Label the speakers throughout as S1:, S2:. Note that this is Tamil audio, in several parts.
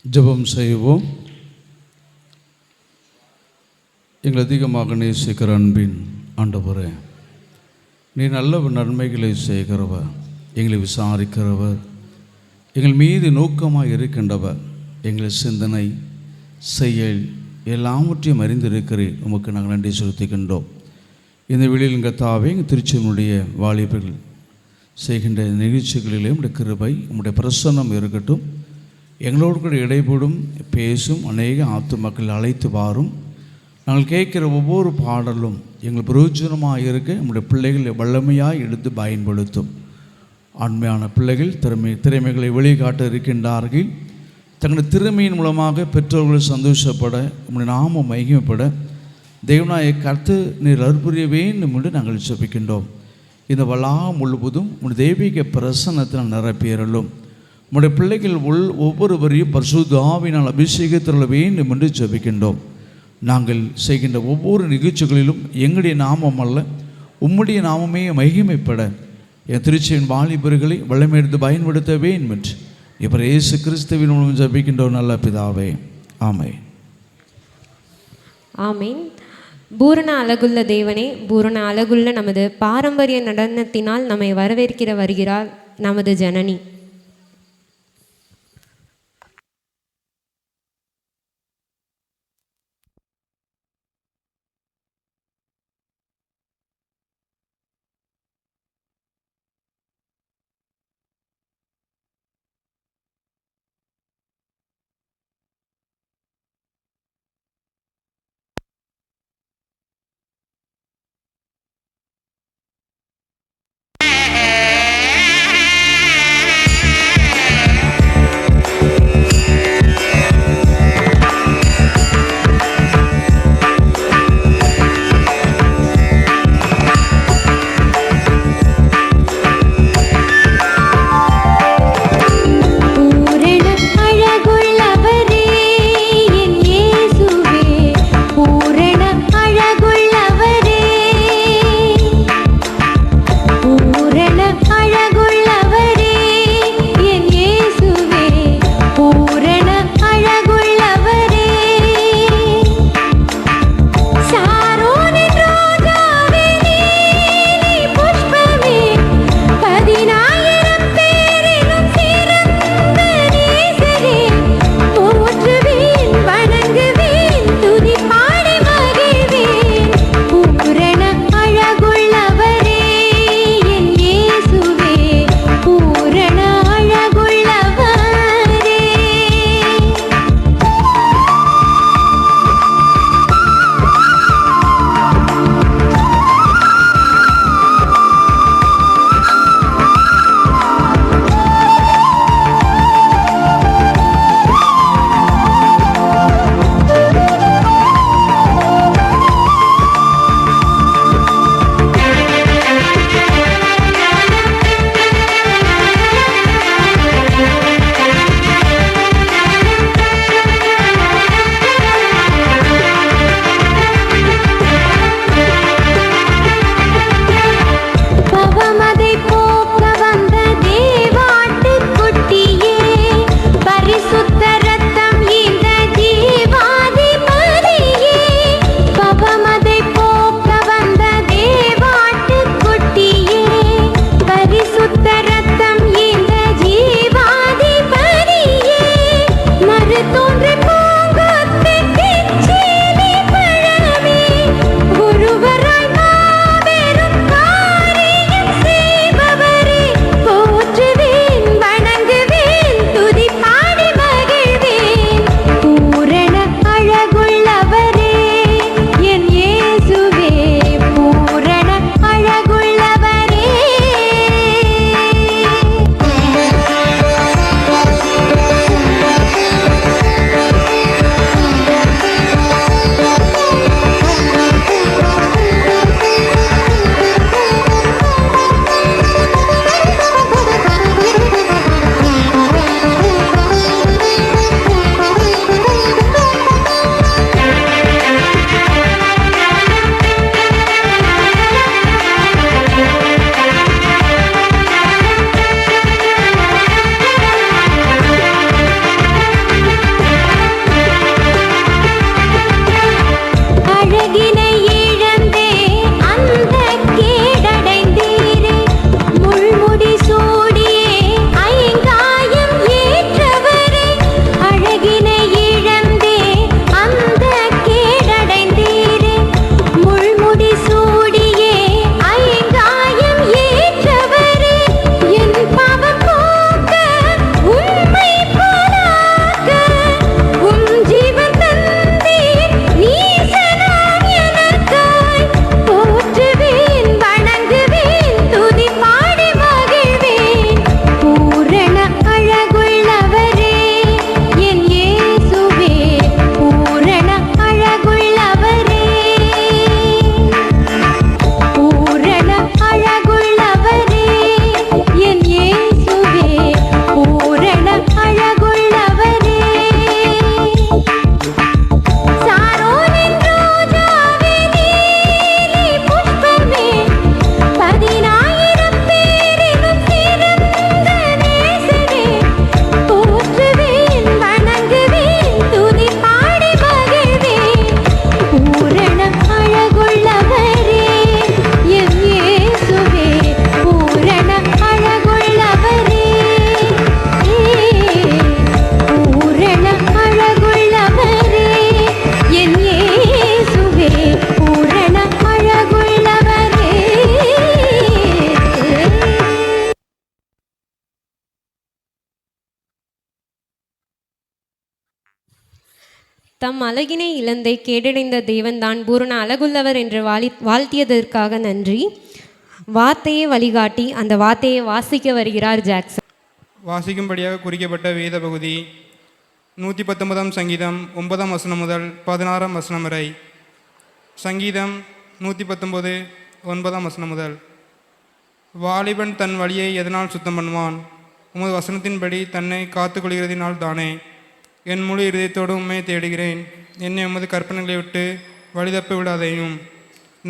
S1: ஜெபம் செய்வோம். எங்கள் அதிகமாக நேசிக்கிற அன்பின் ஆண்டவரே, நீ நல்ல நன்மைகளை செய்கிறவர், எங்களை விசாரிக்கிறவர், எங்கள் மீது நோக்கமாக இருக்கின்றவர், எங்கள் சிந்தனை செயல் எல்லாவற்றையும் அறிந்திருக்கிறேன். உமக்கு நாங்கள் நன்றி செலுத்துகின்றோம். இந்த வெளியில் எங்கள் தாவே, எங்கள் திருச்சியினுடைய வாலிபர்கள் செய்கின்ற நிகழ்ச்சிகளிலே உடைய கிருபை, உம்முடைய பிரசன்னம் இருக்கட்டும். எங்களோடு கூட இடைபடும் பேசும் அநேக ஆத்துமக்கள் அழைத்து வாரும். நாங்கள் கேட்கிற ஒவ்வொரு பாடலும் எங்கள் பிரயோஜனமாக இருக்க நம்முடைய பிள்ளைகளை வல்லமையாக எடுத்து பயன்படுத்தும். ஆண்மையான பிள்ளைகள் திறமைகளை வெளிக்காட்ட இருக்கின்றார்கள். தங்களுடைய திறமையின் மூலமாக பெற்றோர்கள் சந்தோஷப்பட, நம்முடைய நாமம் மகிமைப்பட தேவனாய கர்த்தர் நீர் அற்புரிய வேண்டும் என்று நாங்கள் ஜெபிக்கின்றோம். இந்த வளாகம் முழுவதும் உடைய தெய்வீக பிரசன்னத்தில் நிரப்பியறலும். உடைய பிள்ளைகள் ஒவ்வொருவரையும் பரிசுத்த ஆவியினால் அபிஷேகத்தில் வேண்டும் என்று ஜெபிக்கின்றோம். நாங்கள் செய்கின்ற ஒவ்வொரு நிகழ்ச்சிகளிலும் எங்களுடைய நாமம் அல்ல, உம்முடைய நாமமே மகிமைப்பட என் திருச்சியின் வாலிபர்களை வல்லமையெடுத்து பயன்படுத்த வேண்டும் என்று இப்போ இயேசு கிறிஸ்துவின் மூலம் ஜெபிக்கின்றோம் நல்ல பிதாவே, ஆமென்.
S2: ஆமென். பூரண அழகுள்ள தேவனே, பூரண அழகுள்ள நமது பாரம்பரிய நடனத்தினால் நம்மை வரவேற்கிற வருகிறார் நமது ஜனனி. தம் அழகினை இழந்தை கேடடைந்த தேவன்தான் பூரண அழகுள்ளவர் என்று வாழ்த்தியதற்காக நன்றி. வார்த்தையை வழிகாட்டி அந்த வார்த்தையை வாசிக்க வருகிறார் ஜாக்சன்.
S3: வாசிக்கும்படியாக குறிக்கப்பட்ட வேத பகுதி 119 சங்கீதம் 9 வசனம் முதல் 16 வசனம் வரை. சங்கீதம் 119 9 வசனம் முதல். வாலிபன் தன் வழியை எதனால் சுத்தம் பண்ணுவான்? உமது வசனத்தின்படி தன்னை காத்து கொள்கிறதினால் தானே. என் முழு இருதயத்தோடு உண்மை தேடுகிறேன். என்னை உமது கற்பனைகளை விட்டு வழிதப்ப விடாதையும்.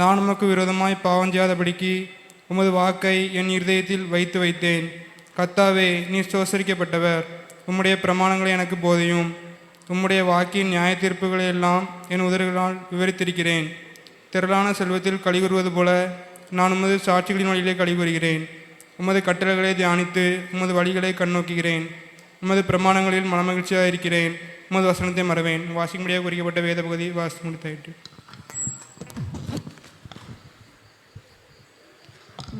S3: நான் உமக்கு விரோதமாய் பாவம் செய்யாதபடிக்கு உமது வாக்கை என் இருதயத்தில் வைத்து வைத்தேன். கர்த்தாவே, நீர் ஸ்தோத்திரிக்கப்பட்டவர். உம்முடைய பிரமாணங்களை எனக்கு போதியும். உம்முடைய வாக்கின் நியாய தீர்ப்புகளை எல்லாம் என் உதடுகளால் விவரித்திருக்கிறேன். திரளான செல்வத்தில் கழிவுறுவது போல நான் உமது சாட்சிகளின் வழியிலே கழிவுறுகிறேன். உமது கட்டளைகளை தியானித்து உமது வழிகளை கண்ணோக்குகிறேன். உமது பிரமாணங்களில் மனமகிழ்ச்சியாக இருக்கிறேன். உமது வசனத்தை மறவேன். வாசிக்கும்படியாக குறிக்கப்பட்ட வேத பகுதி வாசித்து முடித்தாயிற்று.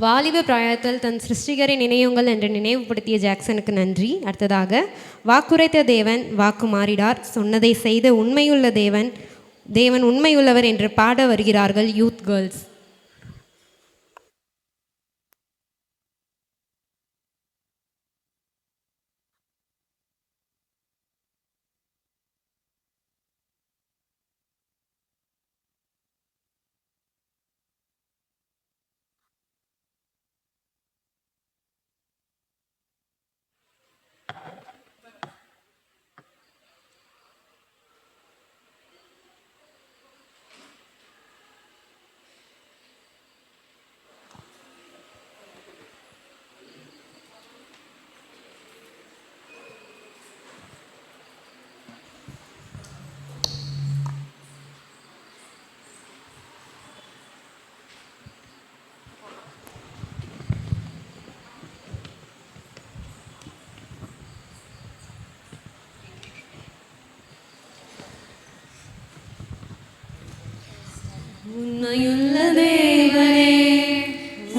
S2: வாலிப பிராயத்தில் தன் சிருஷ்டிகரை நினையுங்கள் என்று நினைவுபடுத்திய ஜாக்சனுக்கு நன்றி. அடுத்ததாக, வாக்குரைத்த தேவன் வாக்கு மாறிடார், சொன்னதை செய்த உண்மையுள்ள தேவன் உண்மையுள்ளவர் என்று பாட வருகிறார்கள் யூத் கேர்ள்ஸ்.
S4: உண்மையுள்ள தேவனே,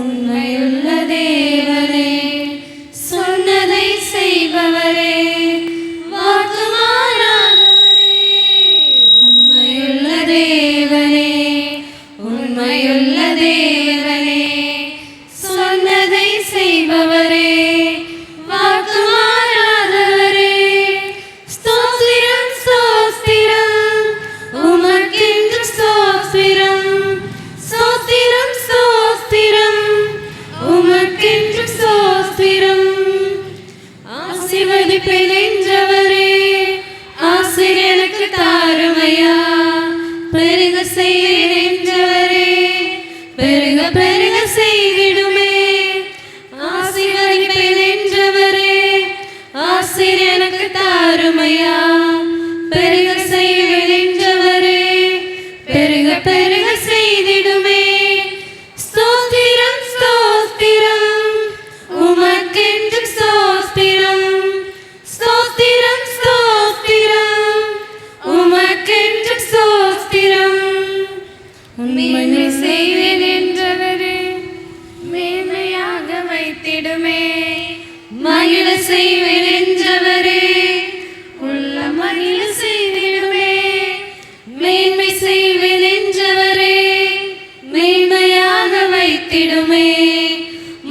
S4: உண்மையுள்ள தேவனே, சொன்னதை செய்பவரே, வாக்கு மாறாதவரே. உண்மையுள்ள தேவனே, உண்மையுள்ள தேவனே, சொன்னதை செய்பவரே, வாக்கு மாறாதவரே. ஸ்தோத்திரம் ஸ்தோத்திரம் உமக்கென்று ஸ்தோத்திரம். ஸ்தோத்திரம் ஸ்தோத்திரம் உமக்கென்று ஸ்தோத்திரம். ஆசீர்வதிப்பேன் என்றவரே, ஆசிரியனுக்கு தாருமையா. பெருக செய்வேன் என்றவரே, பெருக பெருக செய்திடுமே. ஆசீர்வதிப்பேன் என்றவரே, ஆசிரியனுக்கு தாருமையா. பெருக செய்வேன் என்றவரே, பெருக பெருக செய்திடுமே. ஸ்தோத்திரம் ஸ்தோத்திரம் உமக்கென்று ஸ்தோத்திரம். ஸ்தோத்திரம் ஸ்தோத்திரம் உமக்கென்று ஸ்தோத்திரம். உண்மையை செய்வேன் என்றவரே, மேன்மையாக வைத்திடுமே. மகிழ செய்வேன் என்றவரே, உள்ள மகிழ செய்திடுமே. மேன்மை செய்வேன் என்றவரே, மேன்மையாக வைத்திடுமே.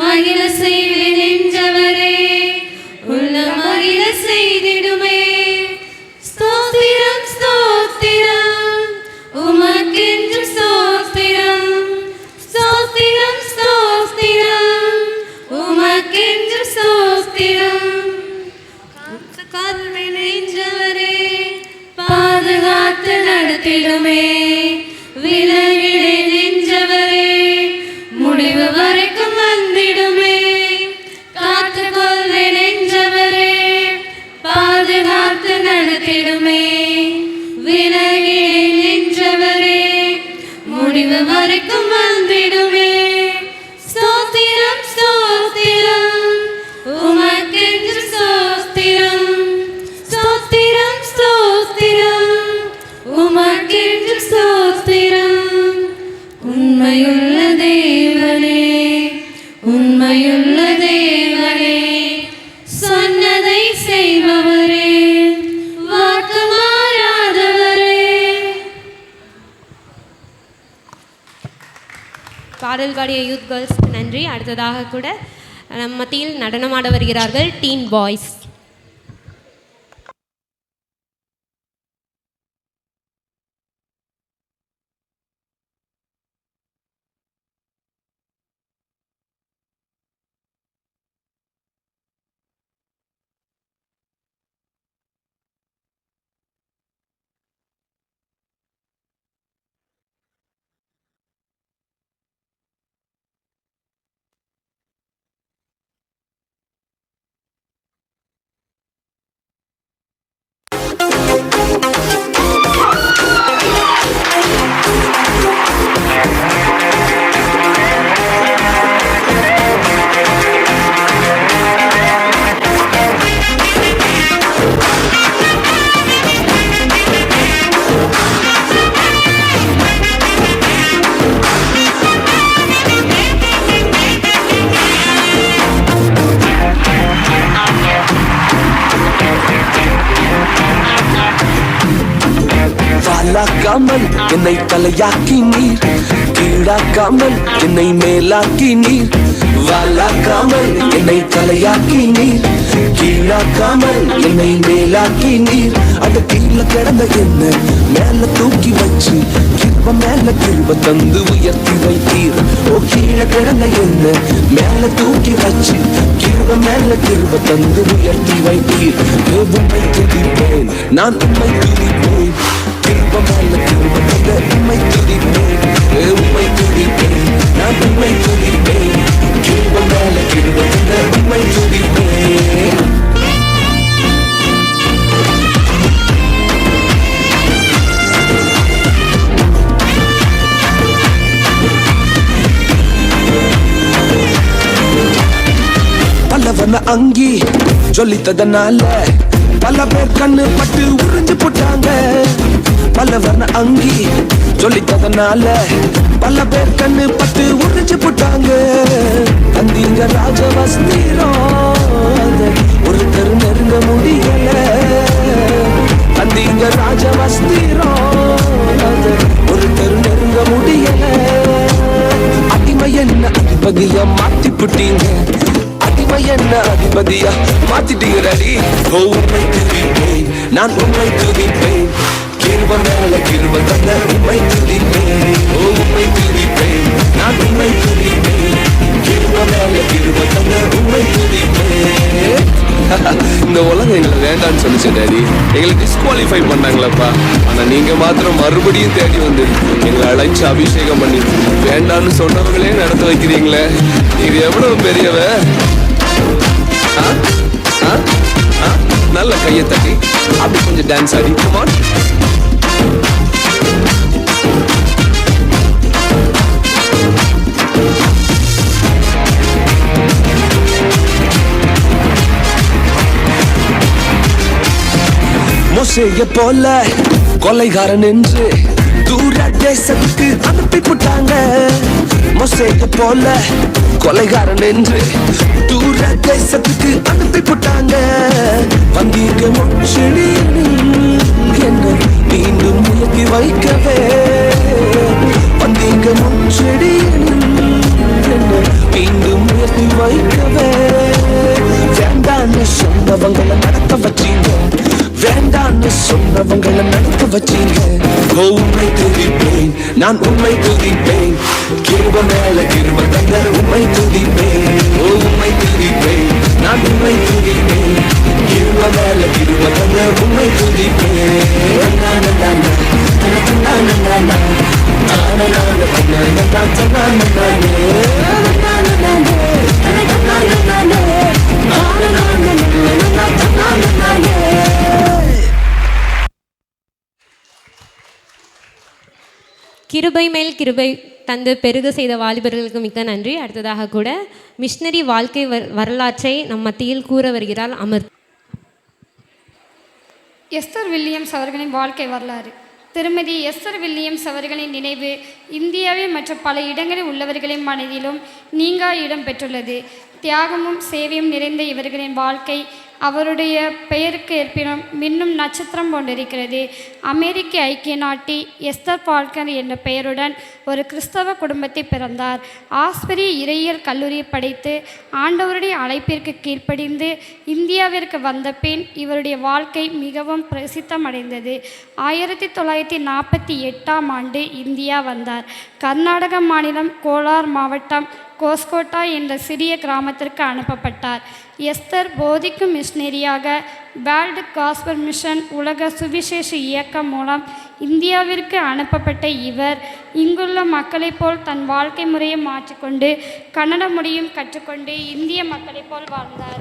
S4: மகிழ செய்வேன் என்றவரே, உள்ள மகிழ செய்திடுமே. ஸ்தோத்திரம் ஸ்தோத்திரம் உமக்கென்று ஸ்தோத்திரம். ஸ்தோத்திரம் ஸ்தோத்திரம் உமக்கென்று ஸ்தோத்திரம். காத்துக்கொள்வேன் என்றவரே, பாதுகாத்து நடத்திடுமே. விலகிடேன் என்றவரே, முடிவு வரைக்கும் வந்திடுமே. காத்துக்கொள்வேன் என்றவரே, பாதுகாத்து நடத்திடுமே. விலகிடேன் என்றவரே, முடிவு வரைக்கும் வந்திடுமே. ஸ்தோத்திரம் ஸ்தோத்திரம் உமக்கென்று ஸ்தோத்திரம். ஸ்தோத்திரம் ஸ்தோத்திரம் உமக்கென்று ஸ்தோத்திரம். உண்மையுள்ள தேவனே, உண்மையுள்ள தேவனே, சொன்னதை செய்பவரே, வாக்கு மாறாதவரே.
S2: பாடல் பாடிய யூத் கேர்ள்ஸ்க்கு நன்றி. அடுத்ததாக கூட நம்ம மத்தியில் நடனமாட வருகிறார்கள் டீன் பாய்ஸ்.
S5: வாலாக்காமல் என்னை தலையாக்கி நீர், கீழாக்காமல் என்னை மேலாக்கி நீர். வாலாக்காமல் என்னை தலையாக்கி நீர், கீழாக்காமல் என்னை மேலாக்கி நீர். அது கீழே கிடந்த என்ன மேல தூக்கி வச்சு கிருப மேல கிருப தந்து உயர்த்தி வைத்தீர். ஓ கீழே கிடந்த என்ன மேல தூக்கி வச்சு கிருப மேல கிருப தந்து உயர்த்தி வைத்தீர். உம்மை துதிப்பேன், நான் உம்மை துதிப்பேன். கிருப மேல கிருப தந்த உம்மை துதிப்பேன், உம்மை துதிப்பேன், நான் உம்மை துதிப்பேன். கிருப மேல கிருப தந்த உம்மை துதிப்பேன். பலவன அங்கி ஜொலித்ததனால பல பேர் கண்ணு பட்டு உறிஞ்சு போட்டாங்க. பலவன அங்கி ஜொலித்ததனால பல பேர் கண்ணு பட்டு உறிஞ்சு போட்டாங்க. தந்தீங்க ராஜவஸ்திரம் ஒருத்தர் நெருங்க முடியல. தந்தீங்க ராஜவஸ்திரம் ஒருத்தர் நெருங்க முடியல. அடிமை என்ன அதிபதியா மாத்தி புட்டீங்க, அடிமை என்ன அதிபதியா மாத்திட்டீங்கடி. உம்மை துதிப்பேன், நான் உம்மை துதிப்பேன். கிருப மேல கிருப தந்த உம்மை துதிப்பேன், உம்மை துதிப்பேன், நான் உம்மை துதிப்பேன். கிருப மேல கிருப தந்த உம்மை துதிப்பேன். இந்த உலகம் எங்களை வேண்டான்னு சொல்லிச்சு டாடி, எங்களை டிஸ்குவாலிஃபை பண்ணாங்களப்பா. ஆனா நீங்க மாத்திரம் மறுபடியும் தேடி வந்து எங்களை அழைச்சு அபிஷேகம் பண்ணி வேண்டான்னு சொன்னவங்களே நடத்த வைக்கிறீங்களே. நீங்க எவ்வளவு பெரியவ. நல்ல கையை தட்டி அப்படி கொஞ்சம் டான்ஸ் ஆடி. Come on. மோசேயை போல கொலைகாரன் என்று தூர தேசத்துக்கு அனுப்பி போட்டாங்க. மோசேயை போல கொலைகாரன் என்று தூர தேசத்துக்கு அனுப்பி போட்டாங்க. வந்தீங்க முச்செடி என்ன மீண்டும் உயர்த்தி வைக்கவே. வந்தீங்க முச்செடி என்ன மீண்டும் உயர்த்தி வைக்கவே. வேண்டான்னு சொன்னவங்களை நடத்த வச்சீங்க, வேண்டான்னு சொன்னவங்களை நடக்க வச்சீங்க. உம்மை துதிப்பேன், நான் உம்மை துதிப்பேன். கிருப மேல கிருப தந்த உம்மை துதிப்பேன், உம்மை துதிப்பேன், நான் உம்மை துதிப்பேன். கிருப மேல கிருப தந்த உம்மை துதிப்பேன்.
S2: கிருபை மேல் கிருபை தந்து பெருக செய்த வாலிபர்களுக்கு மிக்க நன்றி. அடுத்ததாக கூட மிஷனரி வாழ்க்கை வரலாற்றை நம் மத்தியில் கூற வருகிறார் அமர்.
S6: எஸ்தர் வில்லியம்ஸ் அவர்களின் வாழ்க்கை வரலாறு. திருமதி எஸ்தர் வில்லியம்ஸ் அவர்களின் நினைவு இந்தியாவில் மற்ற பல இடங்களில் உள்ளவர்களின் மனதிலும் நீங்கா இடம் பெற்றுள்ளது. தியாகமும் சேவையும் நிறைந்த இவர்களின் வாழ்க்கை அவருடைய பெயருக்கு ஏற்பினும் மின்னும் நட்சத்திரம் கொண்டிருக்கிறது. அமெரிக்க ஐக்கிய நாட்டி எஸ்தர் ஃபால்கர் என்ற பெயருடன் ஒரு கிறிஸ்தவ குடும்பத்தில் பிறந்தார். ஆஸ்பரி இறையியல் கல்லூரியை படித்து ஆண்டவருடைய அழைப்பிற்கு கீழ்ப்படிந்து இந்தியாவிற்கு வந்த பின் இவருடைய வாழ்க்கை மிகவும் பிரசித்தமடைந்தது. 1948ஆம் ஆண்டு இந்தியா வந்தார். கர்நாடக மாநிலம் கோலார் மாவட்டம் கோஸ்கோட்டா என்ற சிறிய கிராமத்திற்கு அனுப்பப்பட்டார். எஸ்தர் போதிக்கும் மிஷனரியாக வேர்ல்டு காஸ்பல் மிஷன் உலக சுவிசேஷ இயக்கம் மூலம் இந்தியாவிற்கு அனுப்பப்பட்ட இவர் இங்குள்ள மக்களைப் போல் தன் வாழ்க்கை முறையை மாற்றிக்கொண்டு கன்னட மொழியும் கற்றுக்கொண்டு இந்திய மக்களைப் போல் வாழ்ந்தார்.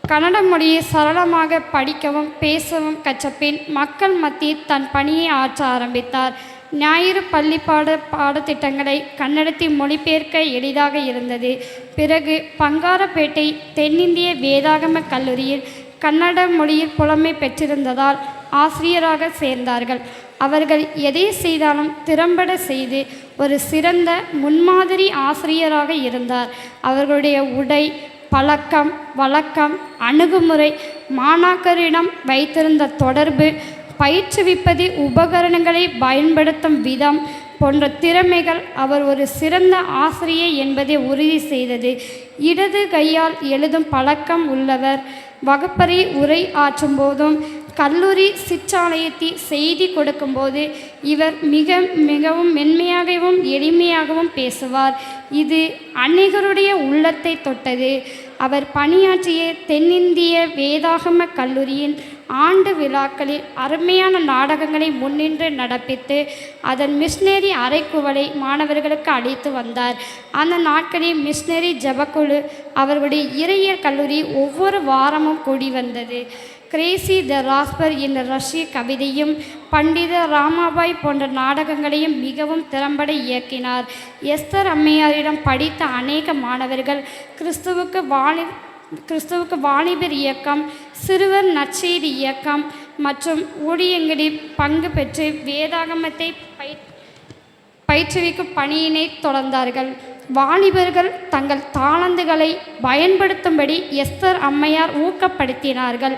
S6: கன்னட மொழியை சரளமாக படிக்கவும் பேசவும் கற்றபின் மக்கள் மத்தியில் தன் பணியை ஆற்ற ஆரம்பித்தார். ஞாயிறு பள்ளி பாடத்திட்டங்களை கன்னடத்தில் மொழிபெயர்க்க எளிதாக இருந்தது. பிறகு பங்காரப்பேட்டை தென்னிந்திய வேதாகம கல்லூரியில் கன்னட மொழியில் புலமை பெற்றிருந்ததால் ஆசிரியராக சேர்ந்தார்கள். அவர்கள் எதை செய்தாலும் திறம்பட செய்து ஒரு சிறந்த முன்மாதிரி ஆசிரியராக இருந்தார். அவர்களுடைய உடை, பழக்கம் வழக்கம், அணுகுமுறை, மாணாக்கரிடம் வைத்திருந்த தொடர்பு, பயிற்றுவிப்பது, உபகரணங்களை பயன்படுத்தும் விதம் போன்ற திறமைகள் அவர் ஒரு சிறந்த ஆசிரியர் என்பதை உறுதி செய்தது. இடது கையால் எழுதும் பழக்கம் உள்ளவர். வகுப்பறை உரை ஆற்றும் போதும் கல்லூரி சிற்றாலயத்தில் செய்தி கொடுக்கும்போது இவர் மிகவும் மென்மையாகவும் எளிமையாகவும் பேசுவார். இது அநேகருடைய உள்ளத்தை தொட்டது. அவர் பணியாற்றிய தென்னிந்திய வேதாகம கல்லூரியின் ஆண்டு விழாக்களில் அருமையான நாடகங்களை முன்னின்று நடப்பித்து அதன் மிஷனரி அறைக்குவலை மாணவர்களுக்கு அளித்து வந்தார். அந்த நாட்களில் மிஷனரி ஜபக்குழு அவர்களுடைய இறையியல் கல்லூரி ஒவ்வொரு வாரமும் கூடி வந்தது. கிரேசி த ராஸ்பர் என்ற ரஷ்ய கவிதையும் பண்டித ராமாபாய் போன்ற நாடகங்களையும் மிகவும் திறம்பட இயக்கினார். எஸ்தர் அம்மையாரிடம் படித்த அநேக மாணவர்கள் கிறிஸ்துவுக்கு வாலிபர் இயக்கம், சிறுவர் நற்செய்தி இயக்கம் மற்றும் ஊழியங்களில் பங்கு பெற்று வேதாகமத்தை பயிற்றுவிக்கும் பணியினை தொடர்ந்தார்கள். வாலிபர்கள் தங்கள் தாளந்துகளை பயன்படுத்தும்படி எஸ்தர் அம்மையார் ஊக்கப்படுத்தினார்கள்.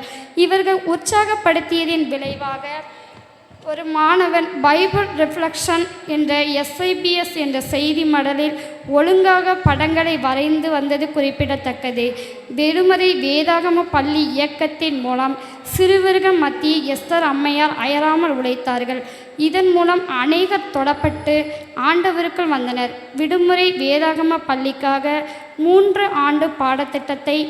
S6: இவர்கள் உற்சாகப்படுத்தியதின் விளைவாக ஒரு மாணவன் பைபிள் ரிஃப்ளெக்ஷன் என்ற SIBS என்ற செய்தி மடலில் ஒழுங்காக படங்களை வரைந்து வந்தது குறிப்பிடத்தக்கது. வெறுமறை வேதாகம பள்ளி இயக்கத்தின் மூலம் சிறுவர்கள் மத்தியில் எஸ்தர் அம்மையார் அயராமல் உழைத்தார்கள். இதன் மூலம் அநேகர் தொடப்பட்டு ஆண்டவருக்குள் வந்தனர். விடுமுறை வேதாகம பள்ளிக்காக 3 ஆண்டு பாடத்திட்டத்தை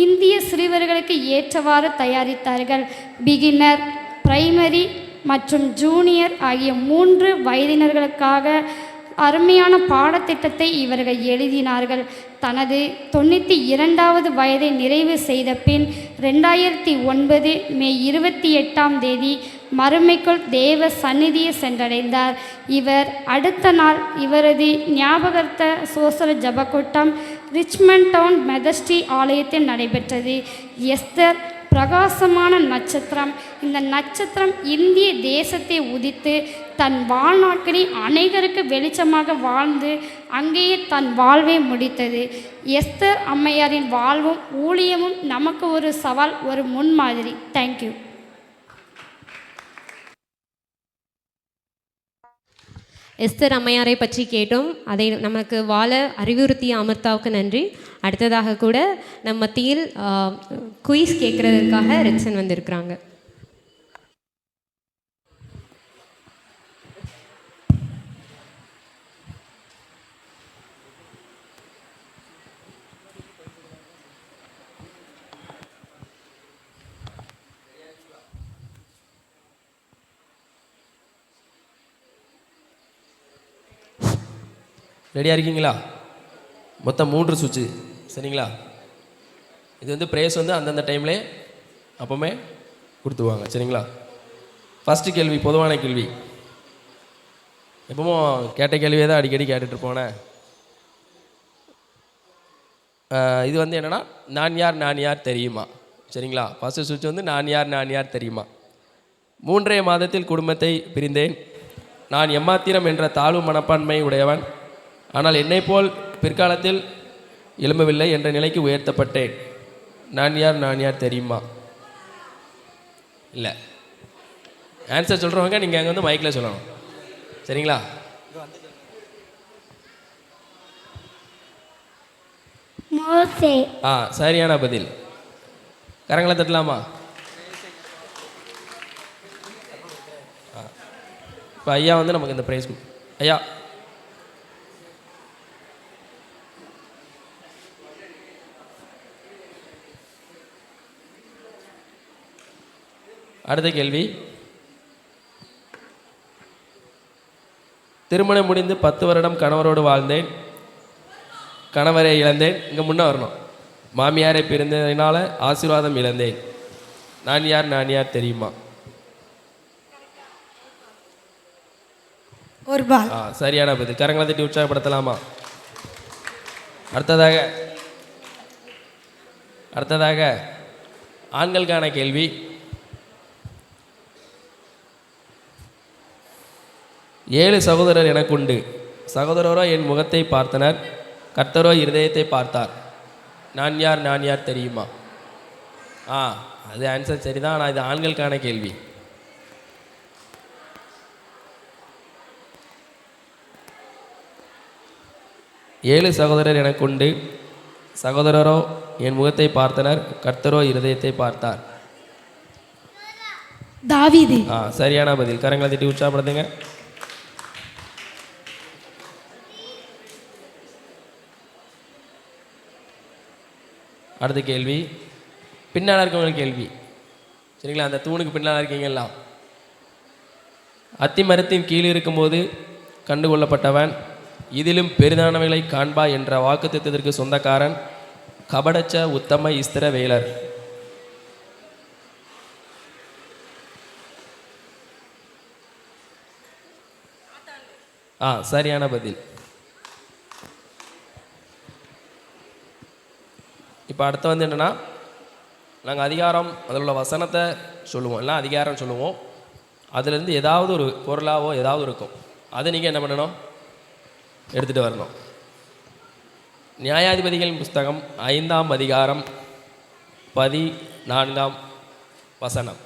S6: இந்திய சிறுவர்களுக்கு ஏற்றவாறு தயாரித்தார்கள். பிகினர், பிரைமரி மற்றும் ஜூனியர் ஆகிய 3 வயதினர்களுக்காக அருமையான பாடத்திட்டத்தை இவர்கள் எழுதினார்கள். தனது 92வது வயதை நிறைவு செய்த பின் 2009 மே 28ஆம் தேதி மறுமைக்குள் தேவ சந்நிதியை சென்றடைந்தார். இவர் அடுத்த நாள் இவரது ஞாபகார்த்த சோசர ஜபக்கூட்டம் ரிச்மண்ட் டவுன் மெதஸ்டி ஆலயத்தில் நடைபெற்றது. எஸ்தர் பிரகாசமான நட்சத்திரம். இந்த நட்சத்திரம் இந்திய தேசத்தை உதித்து தன் வாழ்நாட்களில் அநேகருக்கு வெளிச்சமாக வாழ்ந்து அங்கேயே தன் வாழ்வை முடித்தது. எஸ்தர் அம்மையாரின் வாழ்வும் ஊழியமும் நமக்கு ஒரு சவால், ஒரு முன்மாதிரி. தேங்க்யூ.
S2: எஸ்தர் அம்மையாரை பற்றி கேட்டோம். அதை நமக்கு வாழ அறிவுறுத்திய அமிர்தாவுக்கு நன்றி. அடுத்ததாக கூட நம் மத்தியில் குயிஸ் கேட்குறதுக்காக ரெட்சன் வந்திருக்கிறாங்க.
S7: ரெடியாக இருக்கீங்களா? மொத்தம் 3 சுவிட்சு, சரிங்களா? இது வந்து ப்ரேஸ் வந்து அந்தந்த டைம்லே அப்போவுமே கொடுத்துருவாங்க, சரிங்களா? ஃபஸ்ட்டு கேள்வி பொதுவான கேள்வி. எப்பவும் கேட்ட கேள்வியே தான் அடிக்கடி கேட்டுட்ருப்போனே. இது வந்து என்னென்னா நான் யார் தெரியுமா, சரிங்களா? ஃபஸ்ட்டு சுவிட்ச் வந்து நான் யார் தெரியுமா. 3 மாதத்தில் குடும்பத்தை பிரிந்தேன். நான் எம்மாத்திரம் என்ற தாழ்வு மனப்பான்மை உடையவன். ஆனால் என்னை போல் பிற்காலத்தில் எழும்பவில்லை என்ற நிலைக்கு உயர்த்தப்பட்டேன். நான் யார் தெரியுமா? இல்லை. ஆன்சர் சொல்கிறவங்க நீங்கள் அங்கே வந்து மைக்கில் சொல்லணும். சரிங்களா?
S6: மோசே.
S7: சரியான பதில். கரங்களை தட்டலாமா? இப்போ ஐயா வந்து நமக்கு இந்த ப்ரைஸ் ஐயா. அடுத்த கேள்வி. திருமணம் முடிந்து 10 வருடம் கணவரோடு வாழ்ந்தேன், கணவரை இழந்தேன். இங்கே முன்னே வரணும். மாமியாரை பிறந்ததினால ஆசீர்வாதம் இழந்தேன். நான் யார் தெரியுமா?
S4: ஒரு பால்.
S7: சரியான பதில். கரங்களை தட்டி உற்சாகப்படுத்தலாமா? அடுத்ததாக ஆண்களுக்கான கேள்வி. ஏழு சகோதரர் எனக்குண்டு, சகோதரரோ என் முகத்தை பார்த்தனர், கர்த்தரோ இருதயத்தை பார்த்தார். நான் யார் தெரியுமா? அது ஆன்சர் சரிதான். ஆனால் இது ஆண்களுக்கான கேள்வி. ஏழு சகோதரர் எனக்குண்டு, சகோதரரோ என் முகத்தை பார்த்தனர், கர்த்தரோ இருதயத்தை பார்த்தார்.
S4: தாவீது.
S7: சரியான பதில். கரங்களை தட்டி உற்சாகப்படுத்துங்க. அடுத்த கேள்வி பின்னால் இருக்கவங்க கேள்வி. சரிங்களா? அந்த தூணுக்கு பின்னால் இருக்கீங்களா? அத்தி மரத்தின் கீழ் இருக்கும்போது கண்டுகொள்ளப்பட்டவன், இதிலும் பெரிதானவைகளை காண்பா என்ற வாக்குத்தத்தத்திற்கு சொந்தக்காரன், கபடச்ச உத்தம இஸ்திர வேலர். சரியான பதில். இப்போ அடுத்து வந்து என்னென்னா, நாங்கள் அதிகாரம் அதில் உள்ள வசனத்தை சொல்லுவோம், எல்லாம் அதிகாரம் சொல்லுவோம். அதுலேருந்து ஏதாவது ஒரு பொருளாவோ ஏதாவது இருக்கும், அதை நீங்கள் என்ன பண்ணணும்? எடுத்துகிட்டு வரணும். நியாயாதிபதிகளின் புஸ்தகம் 5ஆம் அதிகாரம் 14ஆம் வசனம்.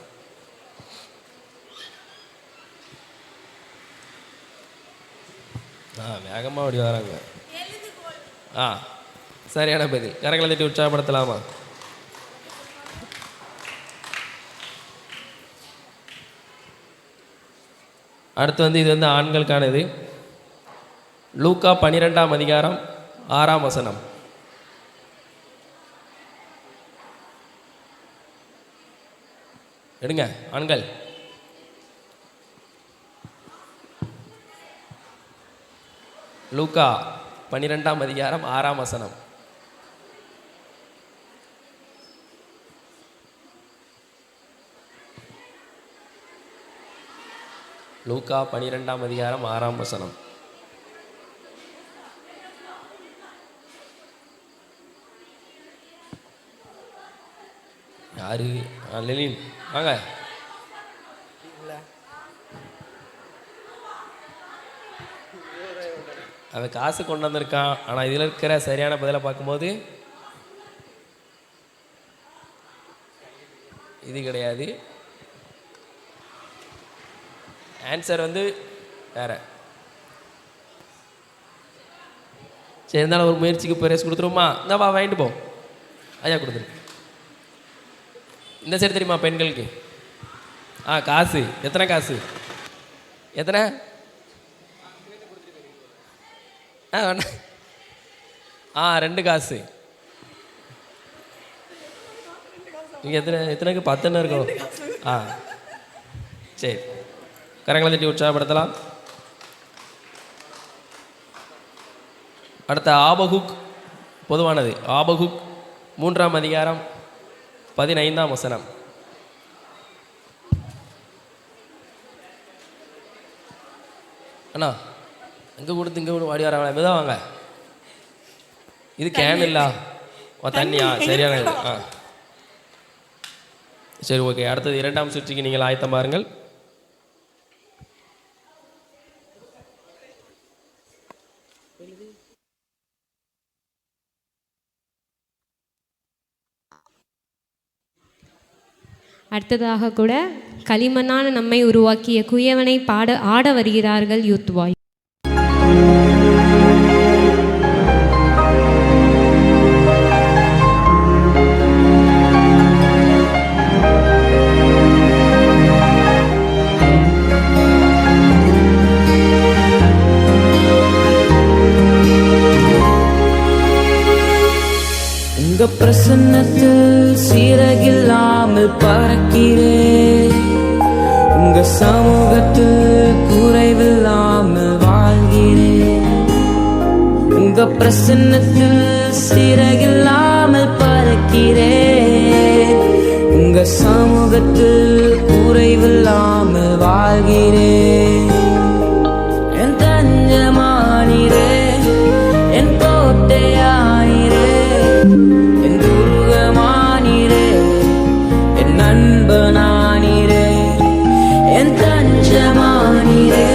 S7: வேகமாக அப்படி வராங்க. சரியான பதில். கரங்களை தட்டி உற்சாகப்படுத்தலாமா? அடுத்து வந்து இது வந்து ஆண்களுக்கானது. லூக்கா 12ஆம் அதிகாரம் 6ஆம் வசனம். எடுங்க ஆண்கள். லூக்கா 12ஆம் அதிகாரம் 6ஆம் வசனம். லூக்கா 12ஆம் அதிகாரம் 6ஆம் வசனம். யாரு? லெனின் வாங்க. அவன் காசு கொண்டு வந்திருக்கான். ஆனால் இதில் இருக்கிற சரியான பதிலை பார்க்கும்போது இது கிடையாது. ஆன்சர் வந்து வேற. சரி, இருந்தாலும் ஒரு முயற்சிக்கு பரிசு கொடுத்துருவோமா? இந்தாப்பா வாங்கிட்டு போ. ஐயா கொடுத்துரு. இந்த சைடு தெரியுமா பெண்களுக்கு? காசு. எத்தனை காசு? எத்தனை? வேண்டாம். 2 காசு. நீங்கள் எத்தனைக்கு 10 இருக்கும்? சரி, கரங்களை தட்டி உற்சாகப்படுத்தலாம். அடுத்த ஆபகுக் பொதுவானது. ஆபகுக் 3ஆம் அதிகாரம் 15ஆம் வசனம். அண்ணா இங்கே கொடுத்து இங்கே வாடி வர மெதுவாக வாங்க. இது கேன் இல்லா தண்ணியா? சரியான இது. சரி, ஓகே. அடுத்தது 2ஆம் சுற்றுக்கு நீங்கள் ஆயத்தம் பாருங்கள்.
S2: அடுத்ததாக கூட களிமண்ணான நம்மை உருவாக்கிய குயவனை ஆட வருகிறார்கள் யூத் வாய்.
S8: உங்க பிரசன்னத்தில் சீரகில்லாமல் பறக்கிறேன், உங்க சமூகத்தில் குறைவில்லாமல் வாழ்கிறேன். உங்க பிரசன்னத்தில் சீரகில்லாமல் பறக்கிறேன், உங்க சமூகத்தில் குறைவில்லாமல் வாழ்கிறேன். என் தஞ்சமானீரே, என் கோட்டையானீரே, என் துருகமானீரே, என் நண்பனானீரே. என் தஞ்சமானீரே,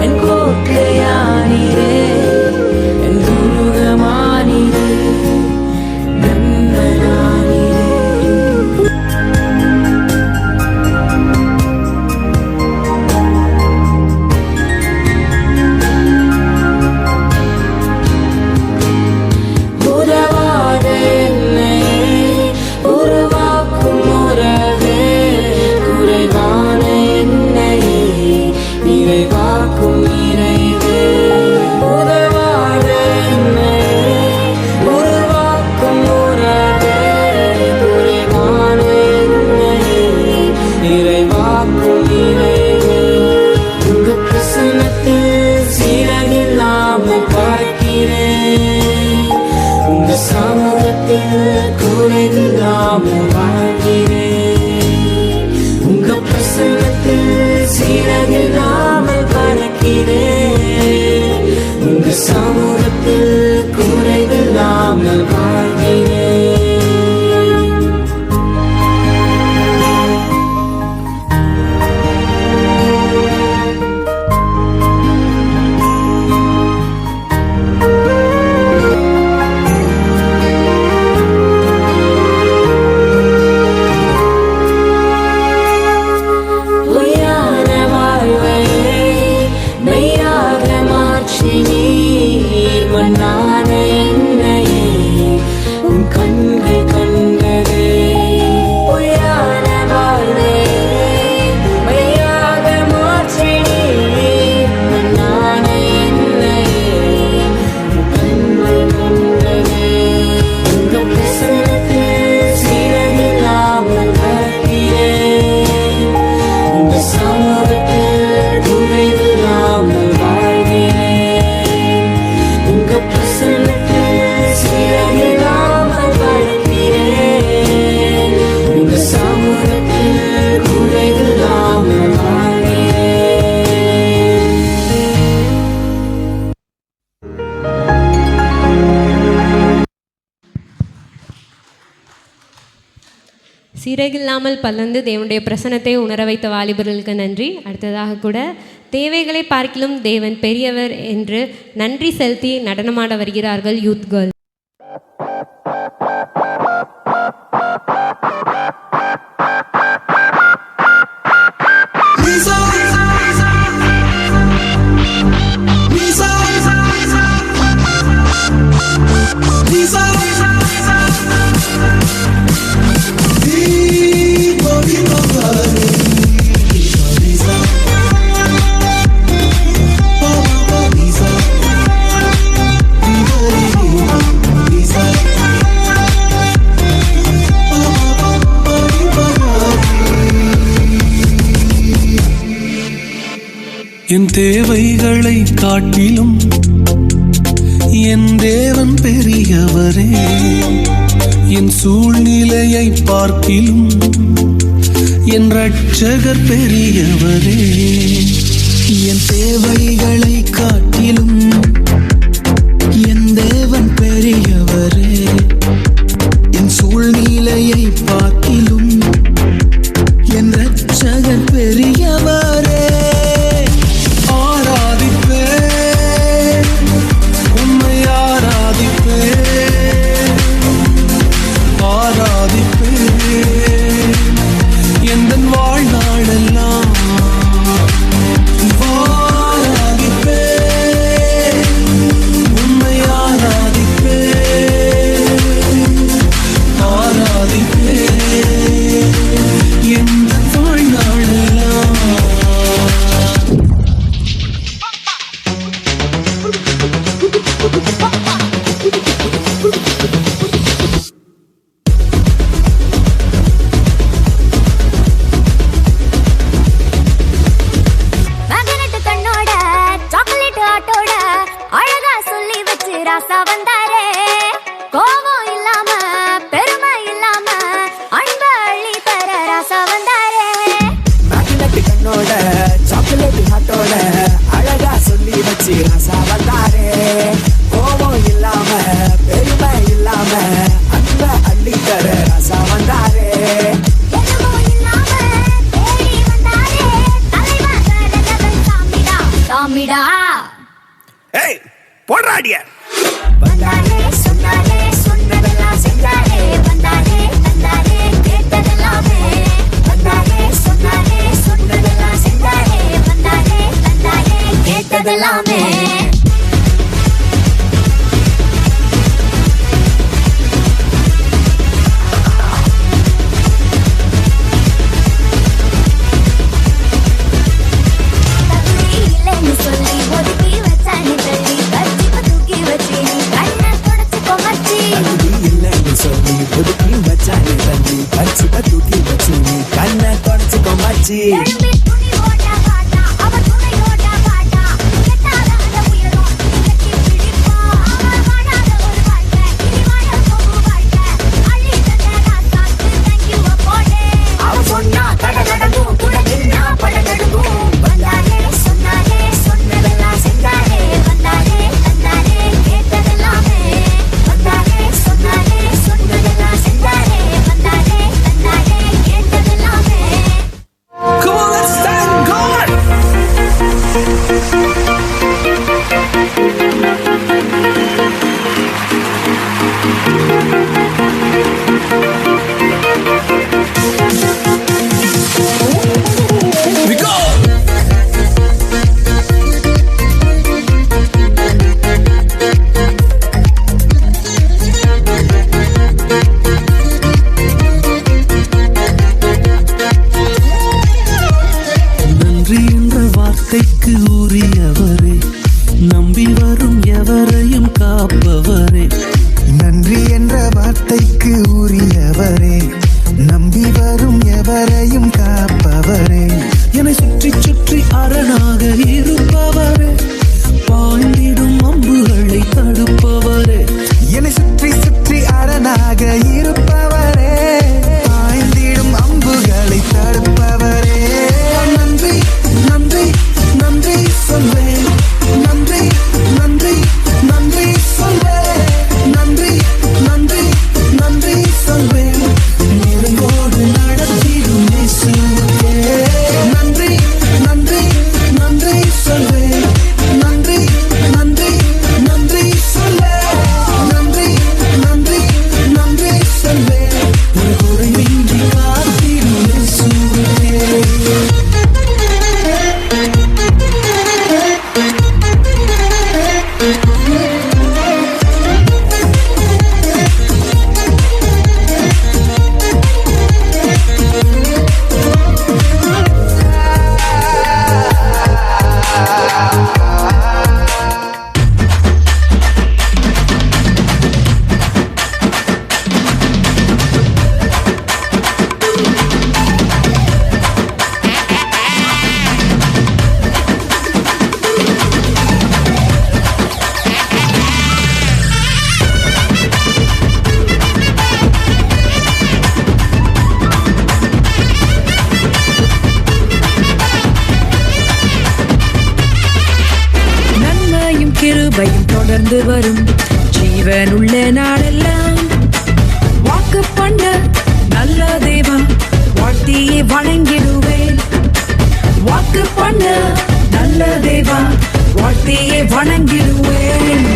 S8: என் கோட்டையானீரே, என் துருகமானீரே, நண்பனானீரே. உறவாத என்னை உருவாக்கும் உறவே, குறைவான என்னையே நிறைவாக்கும் இறைவே. உறவாத என்னை உருவாக்கும் உறவே, குறைவான என்னையே நிறைவாக்கும் இறைவே. உங்க பிரசன்னத்தில் சீரகில்லாமல் பறக்கிறேன், உங்க சமூகத்தில் குறைவில்லாமல் வாழ்கிறேன். உங்க பிரசன்னத்தில் சீரகில்லாமல் பறக்கிறேன், உங்க சமூகத்தில் குறைவில்லாமல் வாழ்கிறேன். பொய்யான வாழ்வை மெய்யாக மாற்றி நீர், மண்ணான என்னையே உன் கண்கள் கண்டதே. பொய்யான வாழ்வை மெய்யாக மாற்றி நீர், மண்ணான என்னையே உன் கண்கள் கண்டதே. உங்க பிரசன்னத்தில் சீரகில்லாமல் பறக்கிறேன், உங்க சமூகத்தில் குறைவில்லாமல் வாழ்கிறேன். உங்க பிரசன்னத்தில் சீரகில்லாமல் பறக்கிறேன், உங்க சமூகத்தில் குறைவில்லாமல் வாழ்கிறேன்.
S2: சிறகில்லாமல் பலர்ந்து தேவனுடைய பிரசன்னத்தை உணர வைத்த வாலிபர்களுக்கு நன்றி. அடுத்ததாக கூட தேவைகளை பார்க்கிலும் தேவன் பெரியவர் என்று நன்றி செலுத்தி நடனமாட வருகிறார்கள் யூத் கேர்ள்.
S9: என் தேவைகளை காட்டிலும் என் தேவன் பெரியவரே, என் சூழ்நிலையை பார்க்கிலும் என் இரட்சகர் பெரியவரே. என் தேவைகளை காட்டிலும் என் தேவன் பெரியவரே, என் சூழ்நிலையை பார்க்கிலும் என் இரட்சகர் பெரியவரே. ஆராதிப்பேன், உம்மை ஆராதிப்பேன், ஆராதிப்பேன்,
S8: சாக்லேட் ஹாட்டோட அழகா சொல்லி வச்சு ரசா வந்தாரே. கோபம் இல்லாம பெருமை இல்லாம அன்ப அள்ளித்தர ரசா வந்தாரே.
S4: சாமிடா
S8: ஏய் போடுறாடிய.
S4: வந்தாரே சொன்னாரே சொன்னதெல்லாம் செஞ்சாரே. வந்தாரே தந்தாரே கேட்டதெல்லாமே. வந்தாரே சொன்னாரே சொன்னதெல்லாம் செஞ்சாரே. வந்தாரே தந்தாரே கேட்டதெல்லாமே. சொல்லி ஒதுக்கி வச்சானே தள்ளி கட்சிப்ப தூக்கி வச்சு நீ கண்ணை தொடச்சுக்கோ மச்சி.
S8: இல்லைன்னு சொல்லி ஒதுக்கி வச்சானே தள்ளி கட்சிப்ப தூக்கி வச்சு நீ கண்ணை தொடச்சுக்கோ மச்சி.
S4: எழும்பி துணி ஓட பாட்டா அவ துணை ஓட பாட்டா. கெட்டாத அந்த உயரம் கட்டி பிடிப்பா. அவன் வாழாத ஒரு வாழ்க்கை இனி வாழ போகும் வாழ்க்கை. அள்ளி தந்த ராசாக்கு thank you போடே. அவ சொன்னா கடை நடக்கும் கூட நின்னா பட நடுங்கும். வந்தாரே சொன்னாரே சொன்னதெல்லாம் செஞ்சாரே. வந்தாரே தந்தாரே கேட்டதெல்லாமே. வந்தாரே சொன்னாரே சொன்னதெல்லாம் செஞ்சாரே. வந்தாரே தந்தாரே கேட்டதெல்லாமே.
S8: Come on, let's thank God. We go. நன்றி என்ற வார்த்தைக்கு உரியவரே, நம்பி வரும் எவரையும் காப்பவரே. நன்றி என்ற வார்த்தைக்கு உரியவரே, நம்பி வரும் எவரையும் காப்பவரே. என்னை சுற்றி சுற்றி அரணாக இருப்பவரே, பாய்ந்திடும் அம்புகளை தடுப்பவரே. என்னை சுற்றி சுற்றி அரணாக இருப்பவரே, பாய்ந்திடும் அம்புகளை தடுப்பவரே. நன்றி நன்றி நன்றி சொல்வேன். நன்றி நன்றி நன்றி சொல்வேன். நன்றி நன்றி நன்றி சொல்வேன். நெருங்கோடு நடத்திடும் இயேசுவுக்கே. நன்றி நன்றி நன்றி சொல்வேன். நன்றி நன்றி நன்றி சொல்வேன். நன்றி நன்றி நன்றி சொல்வேன். ஒரு குறைவின்றி காத்திடும் இயேசுவுக்கே.
S10: நன்மையும் கிருபையும் தொடர்ந்து வரும் ஜீவனுள்ள நாளெல்லாம். வாக்கு பண்ண நல்ல தேவா வாழ்த்தியே வணங்கிடுவேன். வாக்கு பண்ண நல்ல தேவா வாழ்த்தியே வணங்கிடுவேன்.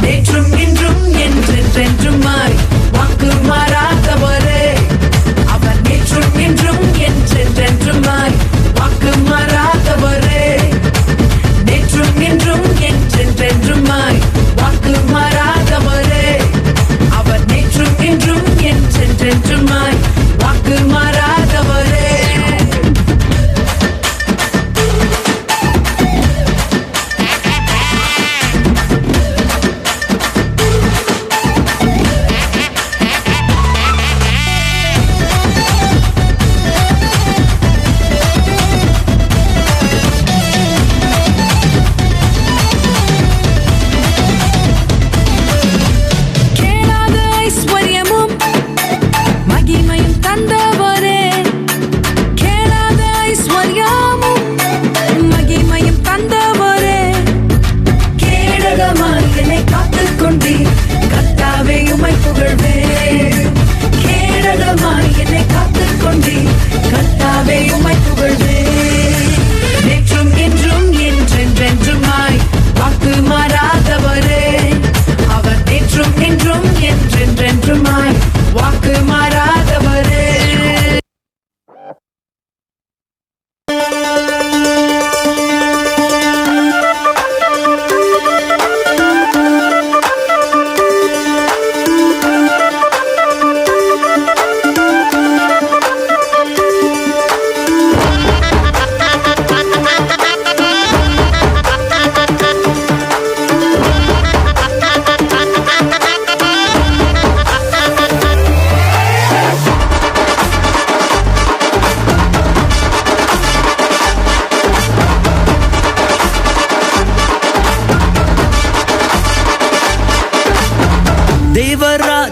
S10: நேற்றும் இன்றும் என்றென்றுமாய் வாக்கு மாறாதவரே. அவர் நேற்றும் இன்றும் என்றென்றுமாய் வாக்கு மாறாதவரே. நேற்றும் இன்றும் என்றென்றுமாய் வாக்கு மாறாதவரே. அவர் நேற்றும் இன்றும் என்றென்றுமாய் வாக்கு மாறாதவரே.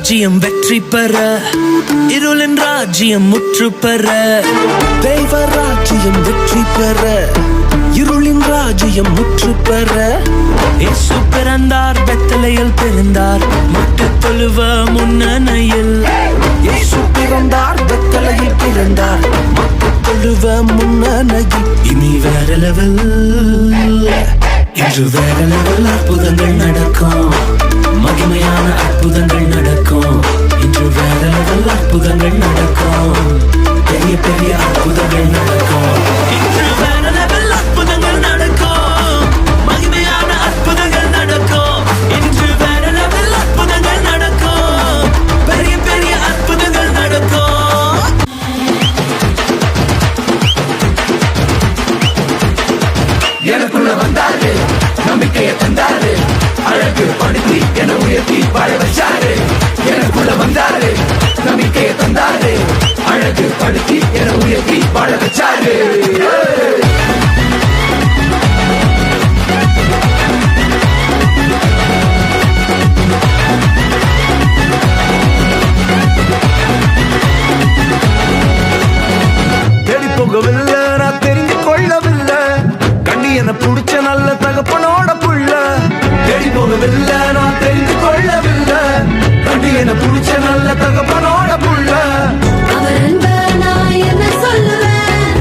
S8: ராஜ்யம் வெற்றி பெற, இருளின் ராஜ்யம் முற்று பெற. தெய்வ ராஜ்யம் வெற்றி பெற, இருளின் ராஜ்யம் முற்று பெற. இயேசு பிறந்தார், பெத்தலையில் பிறந்தார், மட்டு தொழுவ முன்னணையில். இயேசு பிறந்தார், பெத்தலையில் பிறந்தார், மட்டு தொழுவ முன்னணையில். இனி வேற லெவல், இன்று வேற லெவல் அற்புதங்கள் நடக்கும். மகிமையான அற்புதங்கள் நடக்கும். இன்று வேற லெவல் அற்புதங்கள் நடக்கும். பெரிய பெரிய அற்புதங்கள் நடக்கும். இன்று வேற லெவல் அற்புதங்கள் நடக்கும். மகிமையான அற்புதங்கள் நடக்கும். இன்று வேற லெவல் அற்புதங்கள் நடக்கும். பெரிய பெரிய அற்புதங்கள் நடக்கும்.
S5: எனக்குள்ள வந்தாரு, நம்பிக்கையை தந்தாரு, அழகு படுத்தி என உயர்த்தி வாழ வச்சாரு. எனக்குள்ள வந்தாரு, நம்பிக்கையை தந்தாரு, அழகு படுத்தி என உயர்த்தி வாழ வச்சாரு.
S9: தேடி போகவில்லை, நான் தெரிந்து கொள்ளவில்லை, கண்ணி என புடிச்ச நல்ல தகப்பனோட புள்ள.
S5: தேடி போகவில்லை, நான் தெரிந்து கொள்ளவில்லை, கண்டி என புடிச்ச நல்ல தகப்பனோட புள்ள.
S4: அவர் அன்ப நான் என்ன சொல்லுவேன்,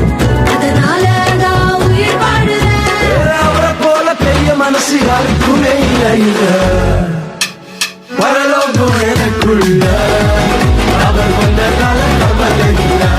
S4: அதனால நான் உயிர் வாழுறேன்.
S5: அவரை போல பெரிய மனசு யாருக்குமே இல்லை. பரலோகம் எனக்குள்ள, அவர் வந்ததால கவலை இல்லை.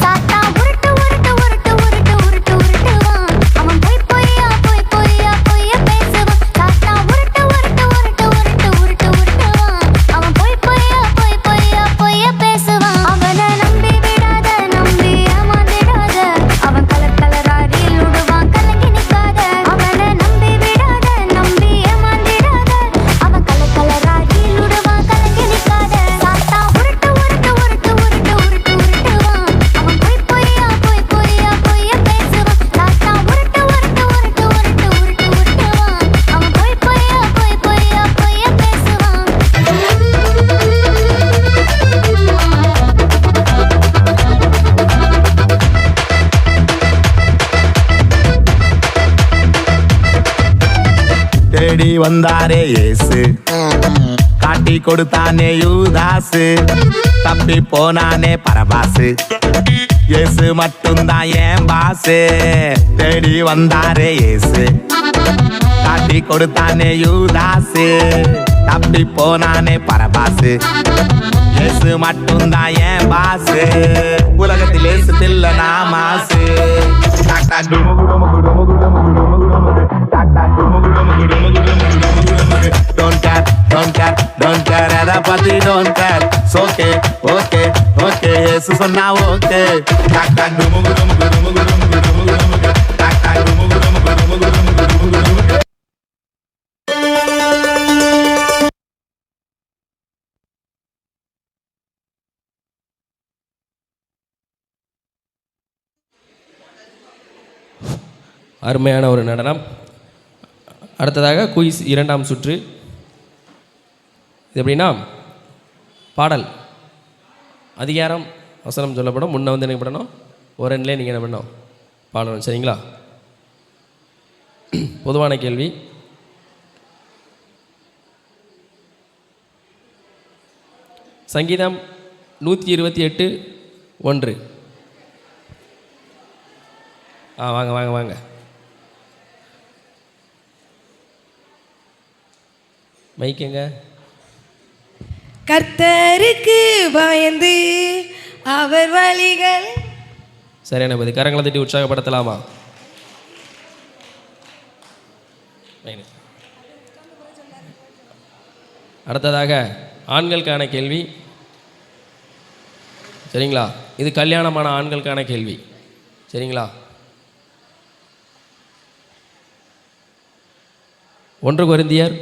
S4: சாத்தா உருட்டு உருட்டு உருட்டு உருட்டு உருட்டு உருட்டுவான். அவன் பொய் பொய்யா பொய் பொய்யா பொய்ய பேசுவான். சாத்தா உருட்டு உருட்டு உருட்டு உருட்டு உருட்டு உருட்டுவான். அவன் பொய் பொய்யா பொய் பொய்யா பொய்ய பேசுவான். அவனை நம்பி விடாத, நம்பி ஏமாந்திடாத. அவன் கலர் கலரா ரீல் விடுவான், கலங்கி நிக்காத. அவனை நம்பி விடாத, நம்பி ஏமாந்திடாத. அவன் கலர் கலரா ரீல் விடுவான், கலங்கி நிக்காத. சாத்தா உருட்டு உருட்டு உருட்டு உருட்டு உருட்டு உருட்டுவான். அவன் பொய் பொய்யா பொய் பொய்யா பொய்ய பேசுவான். சாத்தா உருட்டு உருட்டு உருட்டு உருட்டு உருட்டு உருட்டுவான். அவன் பொய் பொய்யா பொய் பொய்யா பொய்ய பேசுவான்.
S9: தேடி வந்தாரே இயேசு, காட்டி கொடுத்தானே யூதாசு, தப்பி போனானே பரபாசு, இயேசு மட்டும்தான் ஏன் பாசு. தேடி வந்தாரே இயேசு, காட்டி கொடுத்தானே யூதாசு, தப்பி போனானே பரபாசு, இயேசு மட்டும்தான் ஏன் பாசு. உலகத்தில் இயேசு தில்ல நான் மாசு. டாக் டாக் டுமுகு டுமுகு டுமுகு டுமுகு டுமுகு டுமுகு. டாக் டாக் டுமுகு டுமுகு டுமுகு டுமுகு டுமுகு. Don't care, don't care, don't care, எதை பத்தி don't care. Okay, okay, okay, இயேசு சொன்னா okay. டாக் டாக் டுமுகு டுமுகு டுமுகு டுமுகு டுமுகு டுமுகு. டாக் டாக் டுமுகு டுமுகு டுமுகு டுமுகு டுமுகு டுமுகு.
S7: அருமையான ஒரு நடனம். அடுத்ததாக குயிஸ் 2ஆம் சுற்று. இது எப்படின்னா, பாடல் அதிகாரம் வசனம் சொல்லப்படும். முன்ன வந்து என்ன பண்ணணும், ஒரு எண்ணிலே நீங்கள் என்ன பண்ணணும், பாடணும். சரிங்களா? பொதுவான கேள்வி. சங்கீதம் 128:1. வாங்க வாங்க வாங்க. மைக்குங்க.
S10: கர்த்தருக்கு பயந்து அவர் வழிகள்.
S7: சரியான பதில். கரங்களை தட்டி உற்சாகப்படுத்தலாமா? அடுத்ததாக ஆண்களுக்கான கேள்வி. சரிங்களா? இது கல்யாணமான ஆண்களுக்கான கேள்வி. சரிங்களா? 1 கொரிந்தியர்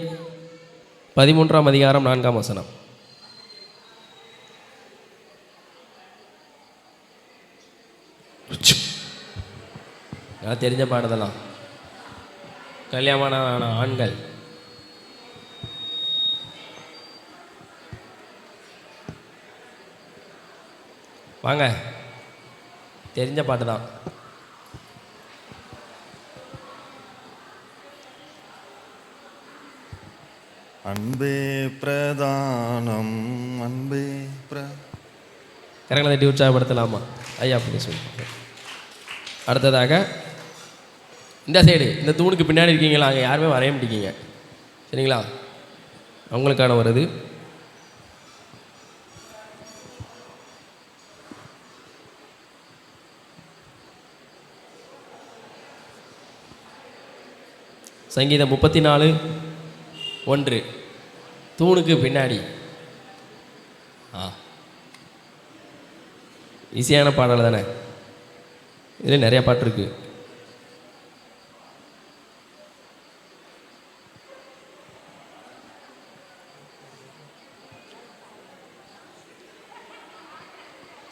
S7: 13ஆம் அதிகாரம் 4ஆம் வசனம். நான் தெரிஞ்ச பாடுதெல்லாம் கல்யாணமான ஆண்கள். வாங்க, தெரிஞ்ச பாட்டு தான்.
S11: அன்பே பிரதானம் அன்பே
S7: கரங்களை தட்டி உற்சாகப்படுத்தலாமா ஐயா அப்படின்னு சொல்லுவாங்க. அடுத்ததாக இந்த சைடு, இந்த தூணுக்கு பின்னாடி இருக்கீங்களா, அங்கே யாருமே வரைய மாட்டேங்கிங்க சரிங்களா? அவங்களுக்கான ஒரு இது. சங்கீதம் 34:1 தூணுக்கு பின்னாடி. ஈஸியான பாடல் தானே, இதில் நிறைய பாட்டு இருக்கு.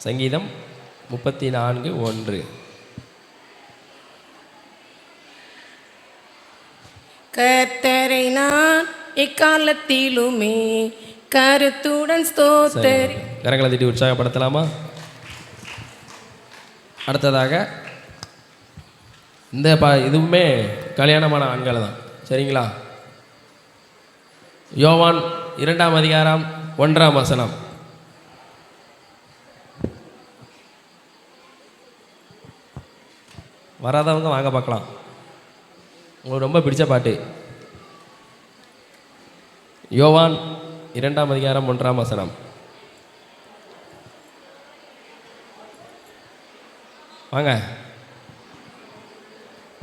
S7: சங்கீதம் 34:1.
S10: கர்த்தரை நான் எக்காலத்திலுமே கருத்துடன் ஸ்தோத்தரி.
S7: கரங்களை தட்டி உற்சாகப்படுத்தலாமா? அடுத்ததாக இந்த இதுவுமே கல்யாணமான ஆண்களை தான் சரிங்களா? யோவான் 2:1 வராதவங்க வாங்க பார்க்கலாம். உங்களுக்கு ரொம்ப பிடிச்ச பாட்டு யோவான் 2:1. வாங்க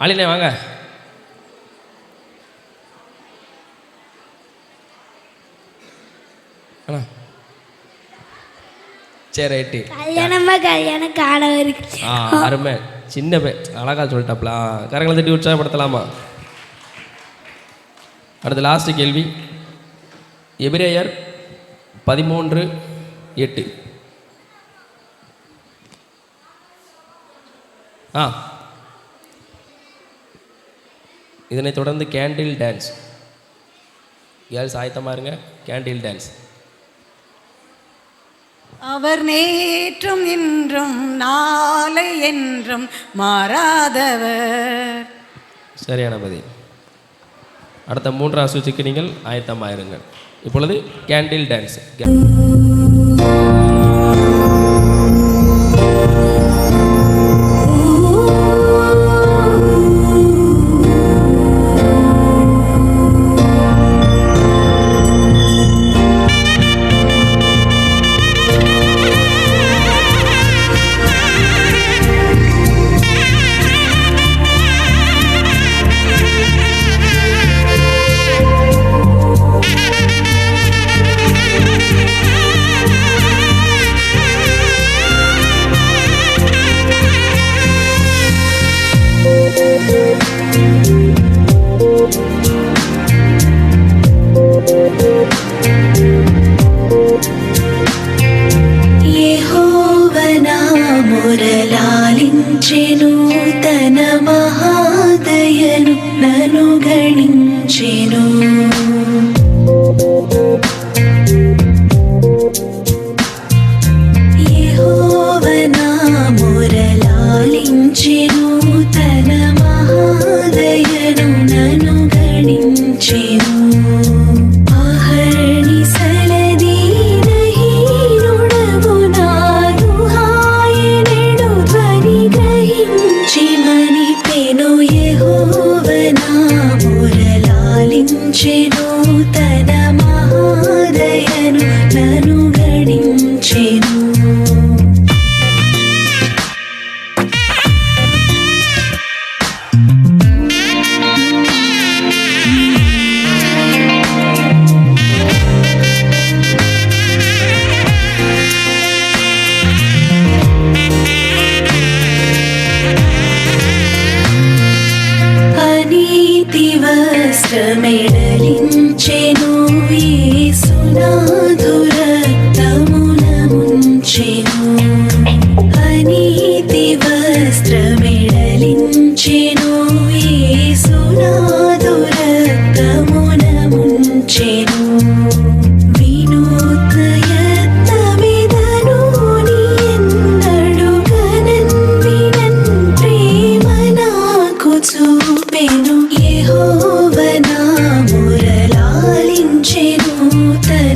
S7: ஆளினே வாங்க. சரி ரைட்டு.
S4: கல்யாணம் காண இருக்கு.
S7: அருமை, சின்ன அழகா சொல்லிட்டாப்ல. கரங்களை தட்டி உற்சாகப்படுத்தலாமா? அடுத்த லாஸ்ட் கேள்வி எபிரேயர் 13:8. இதனை தொடர்ந்து கேண்டில் டான்ஸ். கேர்ள்ஸ் ஆயத்தமாக இருங்க. Candle dance.
S10: அவர் நேற்றும் இன்றும் நாளை என்றும் மாறாதவர்.
S7: சரியான பதில். அடுத்த 3ஆம் சுற்றுக்கு நீங்கள் ஆயத்தமாக இருங்கள். இப்பொழுது கேண்டில் டான்ஸ்.
S12: మురళాలించెను తన మహాదయను నను గణించెను. యెహోవా నా మురళాలించెను తన మహాదయను నను గణించెను. తన మహాదయను నను గణించెను. అనీతి వస్త్రమెడలించెను యేసునాథు రక్తమున ముంచెను. అనీతి వస్త్రమెడలించెను గణించెను తన